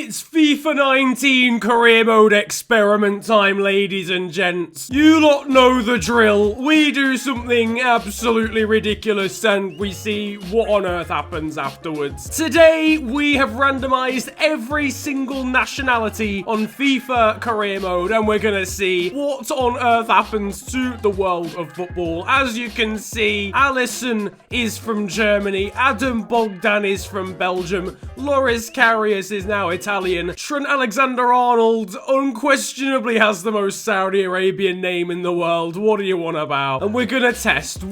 It's FIFA 19 career mode experiment time, ladies and gents. You lot know the drill. We do something absolutely ridiculous and we see what on earth happens afterwards. Today, we have randomized every single nationality on FIFA career mode and we're gonna see what on earth happens to the world of football. As you can see, Alisson is from Germany, Adam Bogdan is from Belgium, Loris Karius is now Italian, Trent Alexander-Arnold unquestionably has the most Saudi Arabian name in the world. What do you want about? And we are gonna test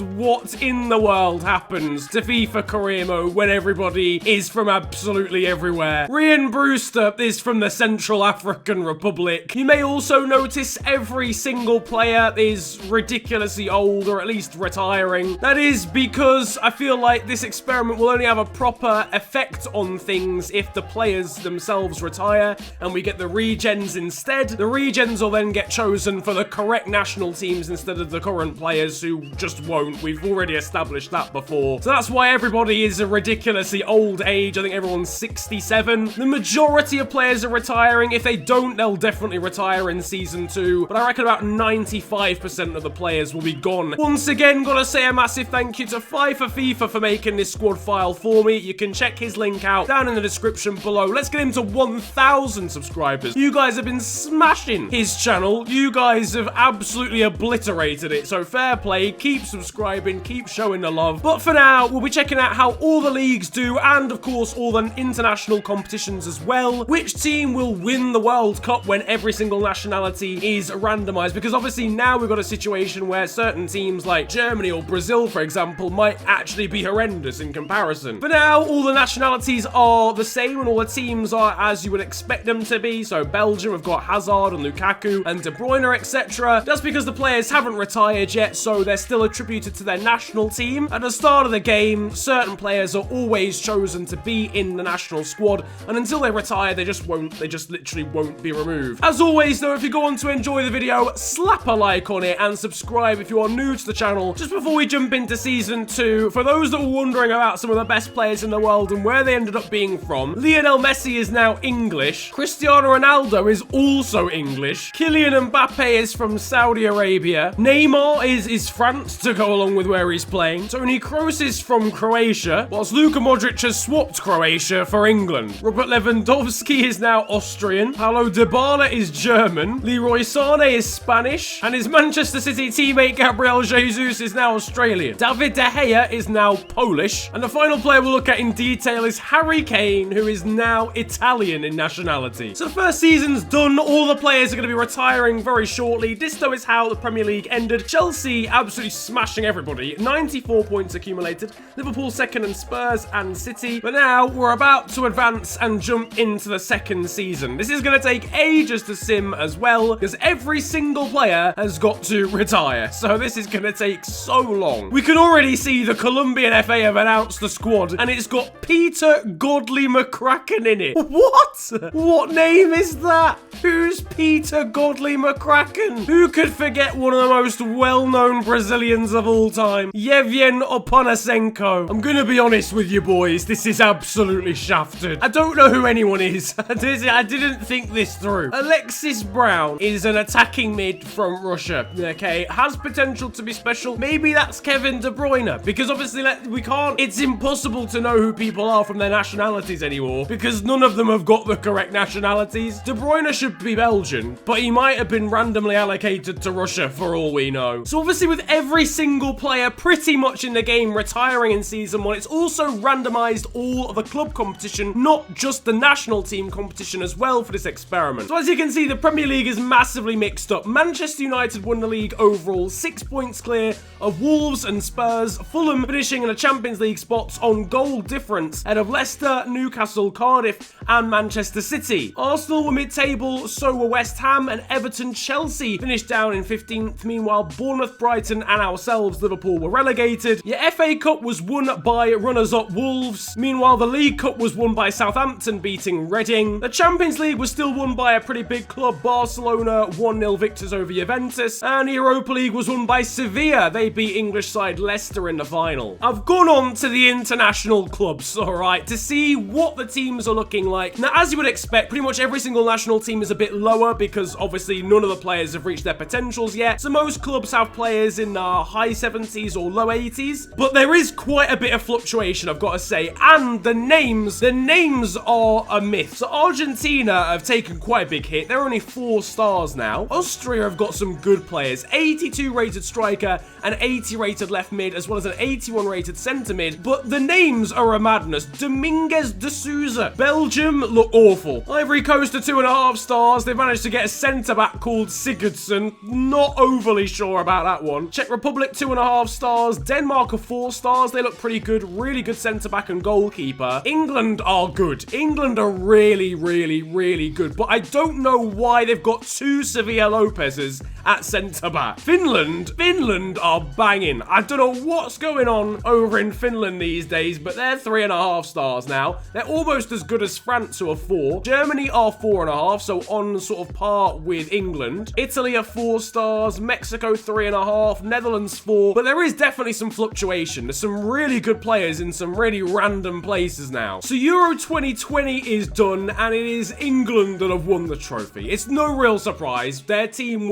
what in the world happens to FIFA career mode when everybody is from absolutely everywhere. Ryan Brewster is from the Central African Republic. You may also notice every single player is ridiculously old, or at least retiring. That is because I feel like this experiment will only have a proper effect on things if the players themselves retire and we get the regens instead. The regens will then get chosen for the correct national teams instead of the current players who just won't. We've already established that before. So that's why everybody is a ridiculously old age. I think everyone's 67. The majority of players are retiring. If they don't, they'll definitely retire in Season 2. But I reckon about 95% of the players will be gone. Once again, gotta say a massive thank you to FIFA for making this squad file for me. You can check his link out down in the description below. Let's get him to 1,000 subscribers. You guys have been smashing his channel. You guys have absolutely obliterated it. So fair play. Keep subscribing. Keep showing the love. But for now, we'll be checking out how all the leagues do and, of course, all the international competitions as well. Which team will win the World Cup when every single nationality is randomized? Because obviously now we've got a situation where certain teams like Germany or Brazil, for example, might actually be horrendous in comparison. For now, all the nationalities are the same and all the teams are as you would expect them to be. So Belgium have got Hazard and Lukaku and De Bruyne, etc. That's because the players haven't retired yet, so they're still attributed to their national team. At the start of the game, certain players are always chosen to be in the national squad, and until they retire, they just literally won't be removed. As always, though, if you go on to enjoy the video, slap a like on it and subscribe if you are new to the channel. Just before we jump into Season 2, for those that were wondering about some of the best players in the world and where they ended up being from, Lionel Messi is now English, Cristiano Ronaldo is also English, Kylian Mbappe is from Saudi Arabia, Neymar is France to go along with where he's playing, Toni Kroos is from Croatia, whilst Luka Modric has swapped Croatia for England, Robert Lewandowski is now Austrian, Paulo Dybala is German, Leroy Sané is Spanish, and his Manchester City teammate Gabriel Jesus is now Australian. David De Gea is now Polish, and the final player we'll look at in detail is Harry Kane, who is now Italian in nationality. So the first season's done, all the players are going to be retiring very shortly. This though is how the Premier League ended. Chelsea absolutely smashing everybody, 94 points accumulated, Liverpool second and Spurs and City. But now we're about to advance and jump into the second season. This is going to take ages to sim as well, because every single player has got to retire. So this is going to take so long. We can already see the Colombian FA have announced the squad, and it's got Peter Godley McCracken in it. What? What name is that? Who's Peter Godley McCracken? Who could forget one of the most well-known Brazilians of all time? Yevgen Oponasenko. I'm gonna be honest with you boys, this is absolutely shafted. I don't know who anyone is. I didn't think this through. Alexis Brown is an attacking mid from Russia, okay? Has potential to be special. Maybe that's Kevin De Bruyne, because obviously it's impossible to know who people are from their nationalities anymore, because none of them have got the correct nationalities. De Bruyne should be Belgian, but he might have been randomly allocated to Russia for all we know. So obviously with every single player pretty much in the game retiring in Season 1, it's also randomized all of the club competition, not just the national team competition as well for this experiment. So as you can see, the Premier League is massively mixed up. Manchester United won the league overall, 6 points clear of Wolves and Spurs, Fulham finishing in the Champions League spots on goal difference ahead of Leicester, Newcastle, Cardiff and Manchester City. Arsenal were mid-table, so were West Ham, and Everton, Chelsea finished down in 15th. Meanwhile, Bournemouth, Brighton and ourselves, Liverpool, were relegated. Your FA Cup was won by runners-up Wolves. Meanwhile, the League Cup was won by Southampton beating Reading. The Champions League was still won by a pretty big club, Barcelona, 1-0 victors over Juventus, and the Europa League was won by Sevilla. They beat English side Leicester in the final. I've gone on to the international clubs, alright, to see what the teams are looking like. Now, as you would expect, pretty much every single national team is a bit lower because obviously none of the players have reached their potentials yet. So most clubs have players in high 70s or low 80s, but there is quite a bit of fluctuation, I've got to say. And the names are a myth. So Argentina have taken quite a big hit. They're only 4 stars now. Austria have got some good players. 82 rated striker, an 80 rated left mid, as well as an 81 rated centre mid. But the names are a madness. Dominguez de Souza. Belgium look awful. Ivory Coast are 2.5 stars. They've managed to get a centre back called Sigurdsson. Not overly sure about that one. Czech Republic 2.5 stars. Denmark are 4 stars. They look pretty good. Really good centre back and goalkeeper. England are good. England are really, really, really good. But I don't know why they've got 2 Sevilla Lopez's at centre back. Finland are banging. I don't know what's going on over in Finland these days, but they're 3.5 stars now. They're almost as good as France, who are 4. Germany are 4.5, so on sort of par with England. Italy are 4 stars. Mexico 3.5. Netherlands 4. But there is definitely some fluctuation. There's some really good players in some really random places now. So Euro 2020 is done, and it is England that have won the trophy. It's no real surprise. Our team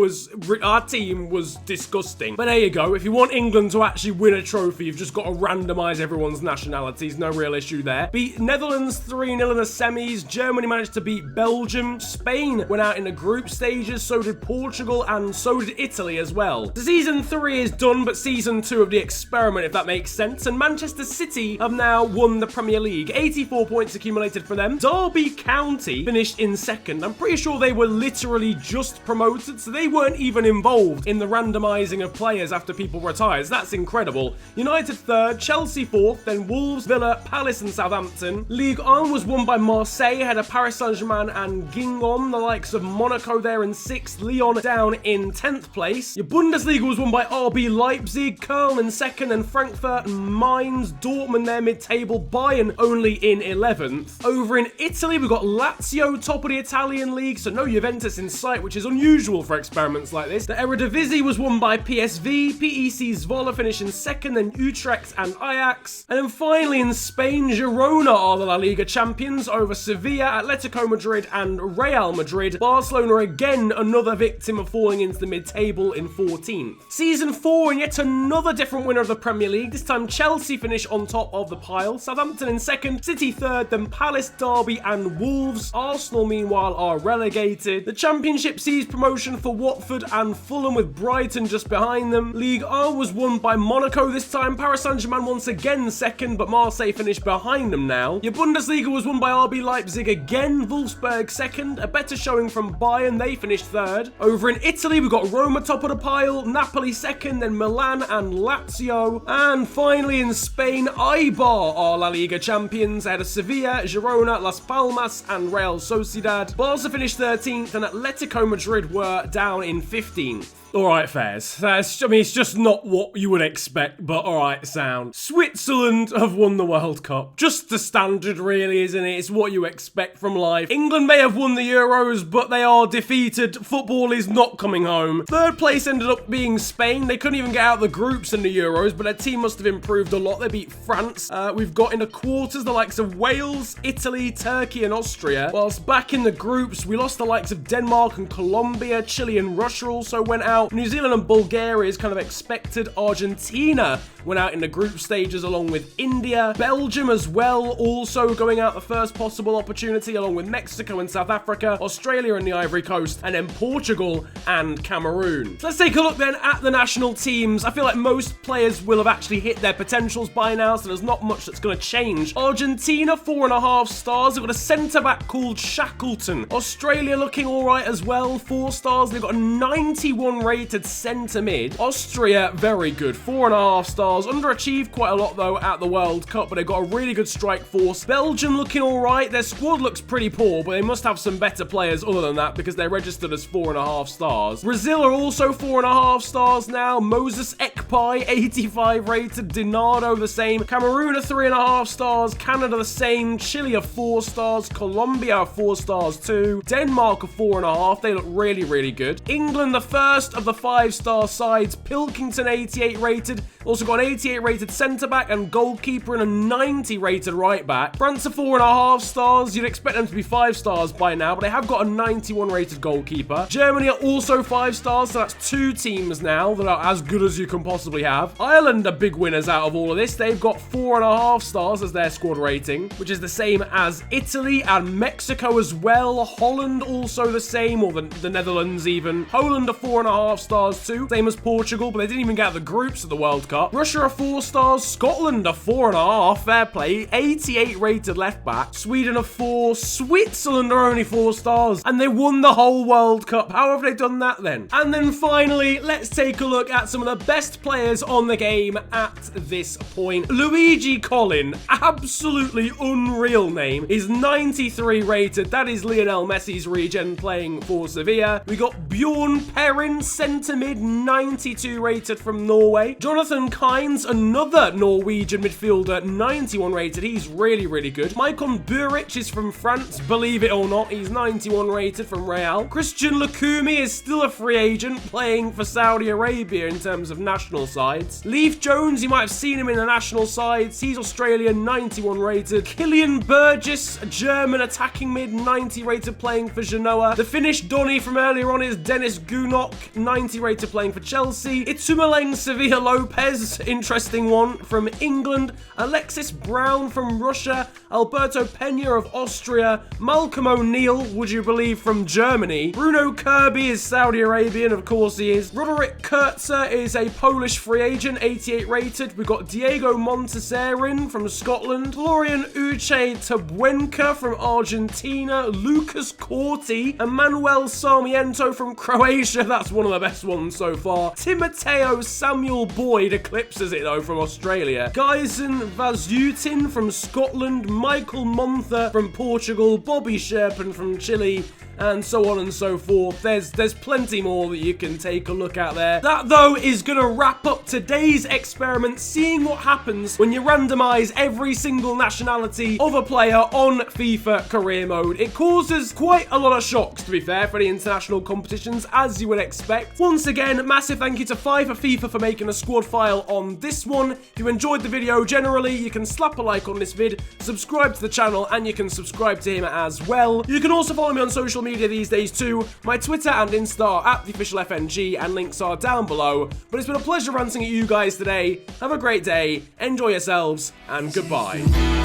was disgusting. But there you go. If you want England to actually win a trophy, you've just got to randomise everyone's nationalities. No real issue there. Beat Netherlands 3-0 in the semis. Germany managed to beat Belgium. Spain went out in the group stages. So did Portugal, and so did Italy as well. The season 3 is done, but season 2 of the experiment, if that makes sense. And Manchester City have now won the Premier League. 84 points accumulated for them. Derby County finished in 2nd. I'm pretty sure they were literally just promoted, so they weren't even involved in the randomising of players after people retired. That's incredible. United 3rd, Chelsea 4th, then Wolves, Villa, Palace and Southampton. Ligue 1 was won by Marseille, had a Paris Saint-Germain and Guingamp, the likes of Monaco there in 6th, Lyon down in 10th place. Your Bundesliga was won by RB Leipzig, Köln in 2nd, and Frankfurt and Mainz, Dortmund there mid-table, Bayern only in 11th. Over in Italy, we've got Lazio top of the Italian league, so no Juventus in sight, which is unusual for experiments like this. The Eredivisie was won by PSV, PEC Zwolle finishing 2nd, then Utrecht and Ajax. And then finally in Spain, Girona are the La Liga champions over Sevilla, Atletico Madrid and Real Madrid. Barcelona again, another victim of falling into the mid-table in 14th. Season 4 and yet another different winner of the Premier League. This time Chelsea finish on top of the pile. Southampton in 2nd, City 3rd, then Palace, Derby and Wolves. Arsenal meanwhile are relegated. The Championship sees promotion for Watford and Fulham, with Brighton just behind them. Ligue 1 was won by Monaco this time. Paris Saint-Germain once again 2nd, but Marseille finished behind them now. Your Bundesliga was won by RB Leipzig again. Wolfsburg 2nd, a better showing from Bayern. They finished 3rd. Over in Italy, we've got Roma top of the pile, Napoli 2nd, then Milan and Lazio. And finally in Spain, Eibar are La Liga champions ahead of Sevilla, Girona, Las Palmas and Real Sociedad. Barca finished 13th, and Atletico Madrid were down in 15th. Alright, Fairs. It's just not what you would expect, but alright, sound. Switzerland have won the World Cup. Just the standard, really, isn't it? It's what you expect from life. England may have won the Euros, but they are defeated. Football is not coming home. 3rd place ended up being Spain. They couldn't even get out the groups in the Euros, but their team must have improved a lot. They beat France. We've got in the quarters the likes of Wales, Italy, Turkey and Austria. Whilst back in the groups, we lost the likes of Denmark and Colombia. Chile and Russia also went out. New Zealand and Bulgaria is kind of expected. Argentina went out in the group stages along with India. Belgium as well, also going out the first possible opportunity along with Mexico and South Africa, Australia and the Ivory Coast, and then Portugal and Cameroon. So let's take a look then at the national teams. I feel like most players will have actually hit their potentials by now, so there's not much that's going to change. Argentina, 4.5 stars. They've got a centre-back called Shackleton. Australia looking all right as well, 4 stars. They've got a 91 rated centre mid. Austria, very good, 4.5 stars. Underachieved quite a lot though at the World Cup, but they've got a really good strike force. Belgium looking all right. Their squad looks pretty poor, but they must have some better players other than that because they're registered as 4.5 stars. Brazil are also 4.5 stars now. Moses Ekpai, 85 rated. Dinardo the same. Cameroon are 3.5 stars. Canada the same. Chile are 4 stars. Colombia are 4 stars too. Denmark are 4.5. They look really, really good. England, the first of the 5-star sides. Pilkington, 88 rated. Also got an 88 rated centre-back and goalkeeper and a 90 rated right-back. France are 4.5 stars. You'd expect them to be 5 stars by now, but they have got a 91 rated goalkeeper. Germany are also 5 stars, so that's 2 teams now that are as good as you can possibly have. Ireland are big winners out of all of this. They've got 4.5 stars as their squad rating, which is the same as Italy and Mexico as well. Holland also the same, or the Netherlands even. Poland are 4.5 stars too, same as Portugal, but they didn't even get out of the groups of the World Cup. Russia are 4 stars. Scotland are 4.5. Fair play. 88 rated left back. Sweden are 4. Switzerland are only 4 stars, and they won the whole World Cup. How have they done that then? And then finally, let's take a look at some of the best players on the game at this point. Luigi Collin, absolutely unreal name, is 93 rated. That is Lionel Messi's regen playing for Sevilla. We got Bjorn Perrin, centre mid, 92 rated from Norway. Jonathan Kynes, another Norwegian midfielder, 91 rated. He's really, really good. Maicon Buric is from France, believe it or not. He's 91 rated from Real. Christian Lukumi is still a free agent playing for Saudi Arabia in terms of national sides. Leif Jones, you might have seen him in the national sides. He's Australian, 91 rated. Killian Burgess, a German attacking mid, 90 rated playing for Genoa. The Finnish Donny from earlier on is Dennis Gunok, 90 rated playing for Chelsea. Itumeleng Sevilla Lopez, interesting one, from England. Alexis Brown from Russia. Alberto Peña of Austria. Malcolm O'Neill, would you believe, from Germany. Bruno Kirby is Saudi Arabian, of course he is. Roderick Kurtzer is a Polish free agent, 88 rated. We've got Diego Monteserin from Scotland. Florian Uche Tabuenka from Argentina. Lucas Corti. Emmanuel Sarmiento from Croatia. That's one of the best ones so far. Timoteo Samuel Boyd eclipses it though from Australia. Geisen Vazutin from Scotland. Michael Montha from Portugal. Bobby Sherpen from Chile. And so on and so forth. There's plenty more that you can take a look at there. That, though, is going to wrap up today's experiment, seeing what happens when you randomize every single nationality of a player on FIFA career mode. It causes quite a lot of shocks, to be fair, for the international competitions, as you would expect. Once again, massive thank you to FIFA for making a squad file on this one. If you enjoyed the video generally, you can slap a like on this vid, subscribe to the channel, and you can subscribe to him as well. You can also follow me on social media these days too. My Twitter and Insta are at @theofficialfng, and links are down below. But it's been a pleasure ranting at you guys today. Have a great day, enjoy yourselves, and goodbye.